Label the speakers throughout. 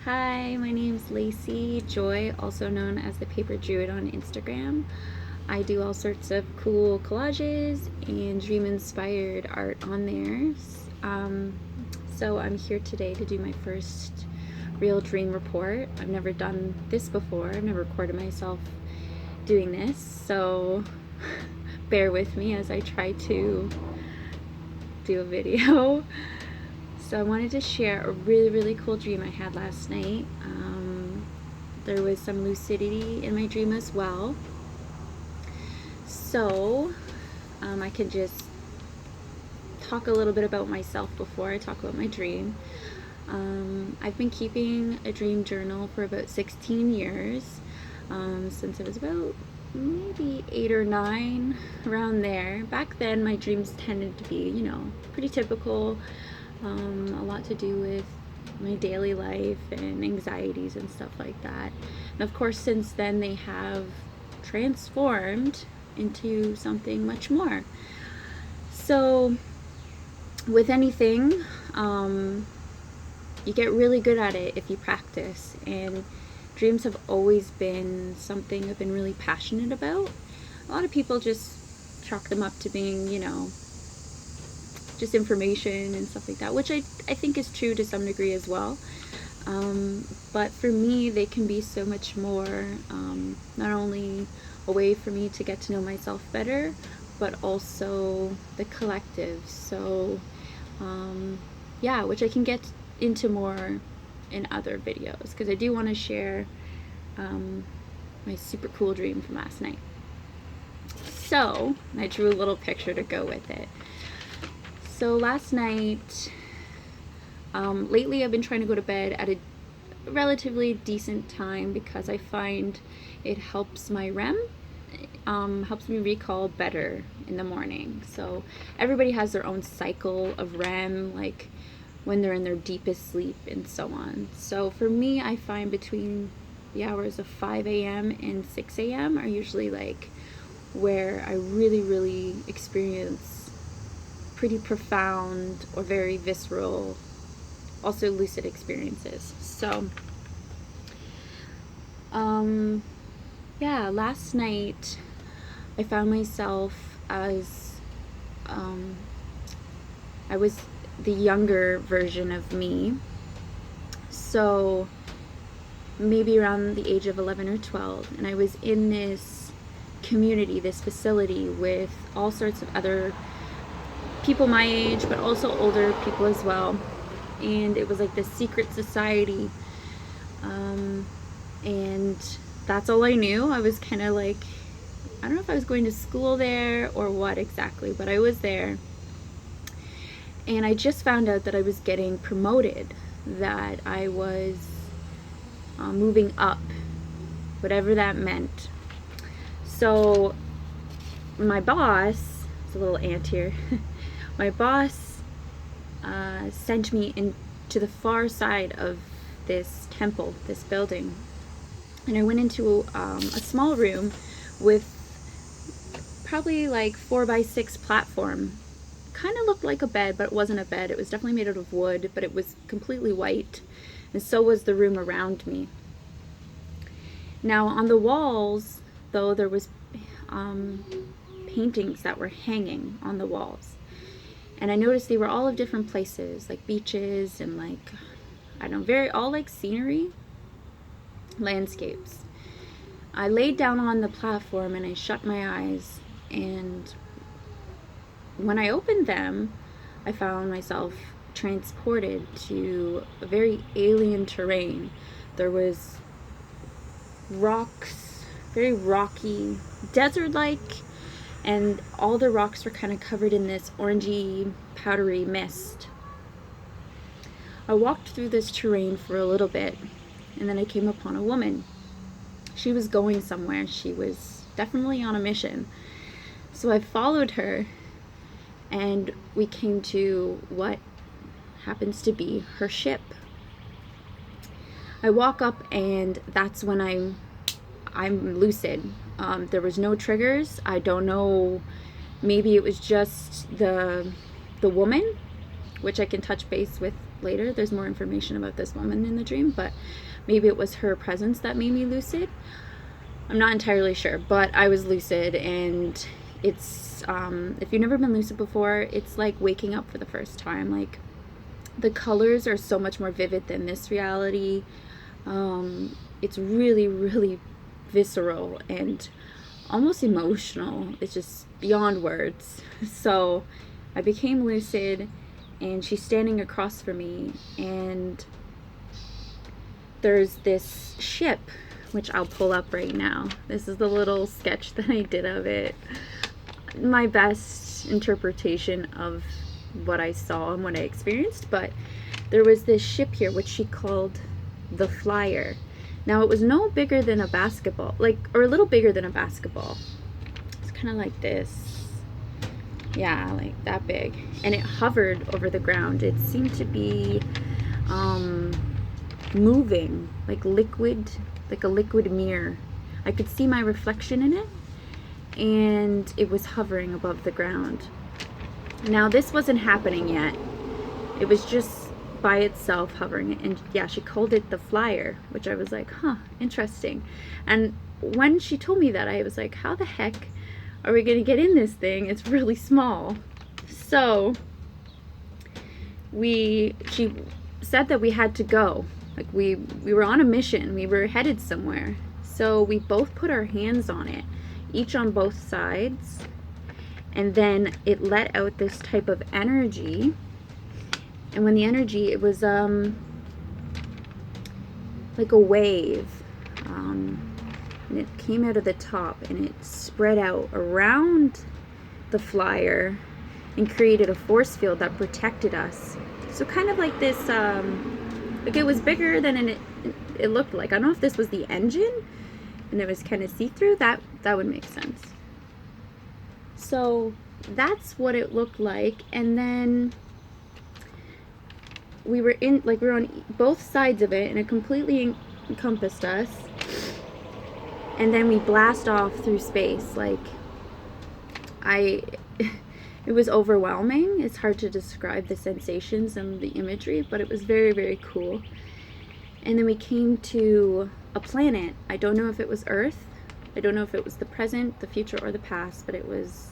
Speaker 1: Hi, my name's Lacey Joy, also known as the Paper Druid on Instagram. I do all sorts of cool collages and dream inspired art on there. So I'm here today to do my first real dream report. I've never done this before, I've never recorded myself doing this, so bear with me as I try to do a video. So I wanted to share a really cool dream I had last night. There was some lucidity in my dream as well. So I can just talk a little bit about myself before I talk about my dream. I've been keeping a dream journal for about 16 years, since I was about maybe 8 or 9, around there. Back then my dreams tended to be, pretty typical. A lot to do with my daily life and anxieties and stuff like that. And of course, since then they have transformed into something much more. So with anything, you get really good at it if you practice, and dreams have always been something I've been really passionate about. A lot of people just chalk them up to being, just information and stuff like that, which I think is true to some degree as well. But for me, they can be so much more, not only a way for me to get to know myself better, but also the collective. So yeah, which I can get into more in other videos, because I do want to share my super cool dream from last night. So I drew a little picture to go with it. So last night, lately I've been trying to go to bed at a relatively decent time because I find it helps my REM, helps me recall better in the morning. So everybody has their own cycle of REM, like when they're in their deepest sleep and so on. So for me, I find between the hours of 5 a.m. and 6 a.m. are usually like where I really experience pretty profound or very visceral, also lucid experiences. So yeah, last night I found myself as I was the younger version of me, so maybe around the age of 11 or 12, and I was in this community, this facility, with all sorts of other people my age, but also older people as well. And it was like this secret society, and that's all I knew. I was kind of like, I don't know if I was going to school there or what exactly, but I was there. And I just found out that I was getting promoted, that I was moving up, whatever that meant. So my boss, it's a little ant here, my boss sent me into the far side of this temple, this building, and I went into a small room with probably like 4x6 platform. Kind of looked like a bed, but it wasn't a bed. It was definitely made out of wood, but it was completely white, and so was the room around me. Now on the walls, though, there was paintings that were hanging on the walls. And I noticed they were all of different places, like beaches and like, I don't know, all like scenery, landscapes. I laid down on the platform and I shut my eyes, and when I opened them, I found myself transported to a very alien terrain. There was rocks, very rocky, desert-like, and all the rocks were kind of covered in this orangey, powdery mist. I walked through this terrain for a little bit, and then I came upon a woman. She was going somewhere. She was definitely on a mission. So I followed her, and we came to what happens to be her ship. I walk up, and that's when I'm lucid. There was no triggers. I don't know, maybe it was just the woman, which I can touch base with later. There's more information about this woman in the dream, but maybe it was her presence that made me lucid. I'm not entirely sure, but I was lucid, and it's if you've never been lucid before, it's like waking up for the first time. Like, the colors are so much more vivid than this reality. It's really, really visceral and almost emotional. It's just beyond words. So I became lucid, and she's standing across from me, and there's this ship, which I'll pull up right now. This is the little sketch that I did of it. My best interpretation of what I saw and what I experienced, but there was this ship here, which she called the Flyer. Now, it was no bigger than a basketball, or a little bigger than a basketball. It's kind of like this. Yeah, like that big. And it hovered over the ground. It seemed to be moving, like liquid, like a liquid mirror. I could see my reflection in it, and it was hovering above the ground. Now, this wasn't happening yet. It was just by itself hovering, and yeah, she called it the Flyer, which I was like, huh, interesting. And when she told me that, I was like, how the heck are we gonna get in this thing? It's really small. So she said that we had to go. Like, we were on a mission. We were headed somewhere. So we both put our hands on it, each on both sides, and then it let out this type of energy. And when the energy, it was like a wave, and it came out of the top, and it spread out around the Flyer and created a force field that protected us. So kind of like this, like it was bigger than it looked like. I don't know if this was the engine and it was kind of see-through. That would make sense. So that's what it looked like. And then we were on both sides of it, and it completely encompassed us. And then we blast off through space. Like, it was overwhelming. It's hard to describe the sensations and the imagery, but it was very, very cool. And then we came to a planet. I don't know if it was Earth. I don't know if it was the present, the future, or the past, but it was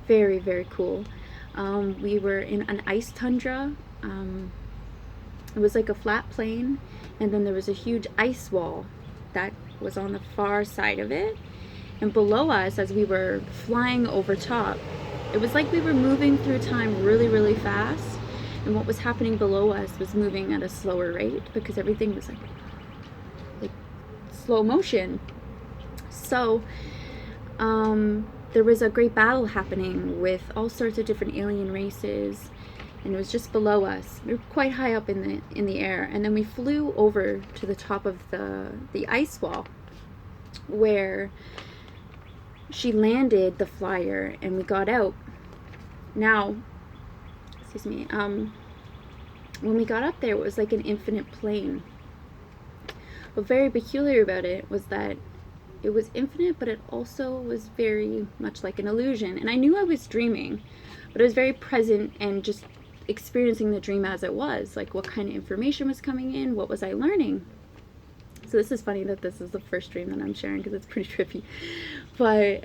Speaker 1: very, very cool. We were in an ice tundra. It was like a flat plain, and then there was a huge ice wall that was on the far side of it. And below us, as we were flying over top, it was like we were moving through time really, really fast. And what was happening below us was moving at a slower rate, because everything was like slow motion. So there was a great battle happening with all sorts of different alien races, and it was just below us. We were quite high up in the air, and then we flew over to the top of the ice wall, where she landed the Flyer, and we got out. Now, excuse me, when we got up there, it was like an infinite plane. What very peculiar about it was that it was infinite, but it also was very much like an illusion. And I knew I was dreaming, but I was very present and just experiencing the dream as it was. Like, what kind of information was coming in? What was I learning? So this is funny that this is the first dream that I'm sharing, because it's pretty trippy. But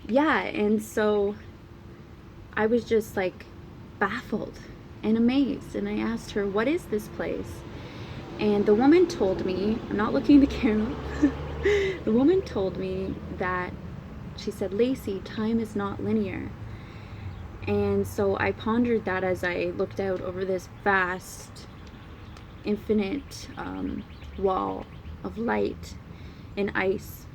Speaker 1: yeah, and so I was just like baffled and amazed, and I asked her, what is this place? And the woman told me, I'm not looking at the camera, the woman told me that, she said, Lacey, time is not linear. And so I pondered that as I looked out over this vast, infinite wall of light and ice.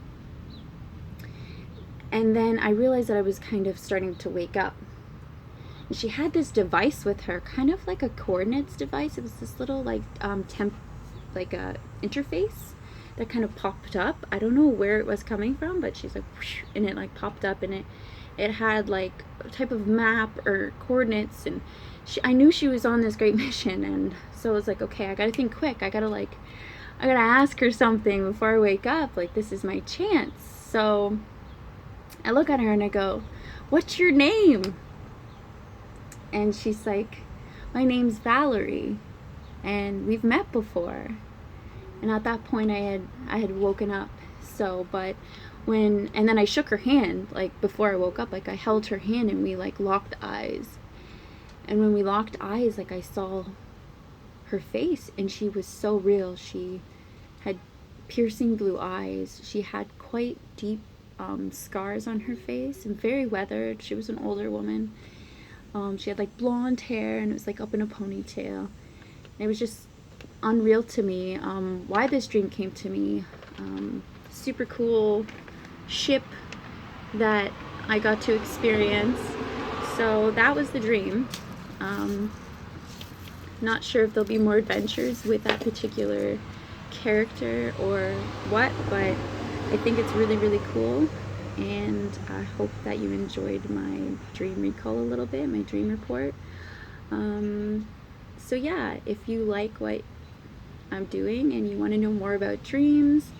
Speaker 1: And then I realized that I was kind of starting to wake up. And she had this device with her, kind of like a coordinates device. It was this little like a interface that kind of popped up. I don't know where it was coming from, but she's like, whoosh, and it like popped up, and it had like a type of map or coordinates, and I knew she was on this great mission. And so I was like, okay, I gotta think quick. I gotta ask her something before I wake up. Like, this is my chance. So I look at her and I go, what's your name? And she's like, my name's Valerie, and we've met before. And at that point I had woken up. So, but and then I shook her hand, like before I woke up, like I held her hand and we like locked eyes. And when we locked eyes, like I saw her face, and she was so real. She had piercing blue eyes. She had quite deep scars on her face and very weathered. She was an older woman. She had like blonde hair and it was like up in a ponytail. And it was just unreal to me why this dream came to me. Super cool ship that I got to experience. So that was the dream. Not sure if there'll be more adventures with that particular character or what, but I think it's really, really cool. And I hope that you enjoyed my dream recall a little bit, my dream report. So yeah, if you like what I'm doing and you want to know more about dreams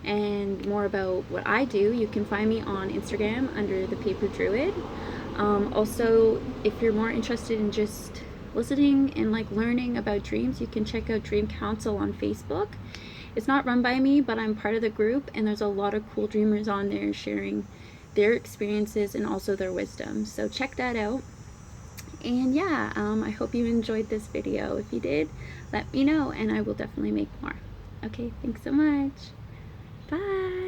Speaker 1: and more about what I do, you can find me on Instagram under the Paper Druid. Also, if you're more interested in just listening and like learning about dreams, you can check out Dream Council on Facebook. It's not run by me, but I'm part of the group, and there's a lot of cool dreamers on there sharing their experiences and also their wisdom. So check that out. And yeah, I hope you enjoyed this video. If you did, let me know and I will definitely make more. Okay, thanks so much. Bye.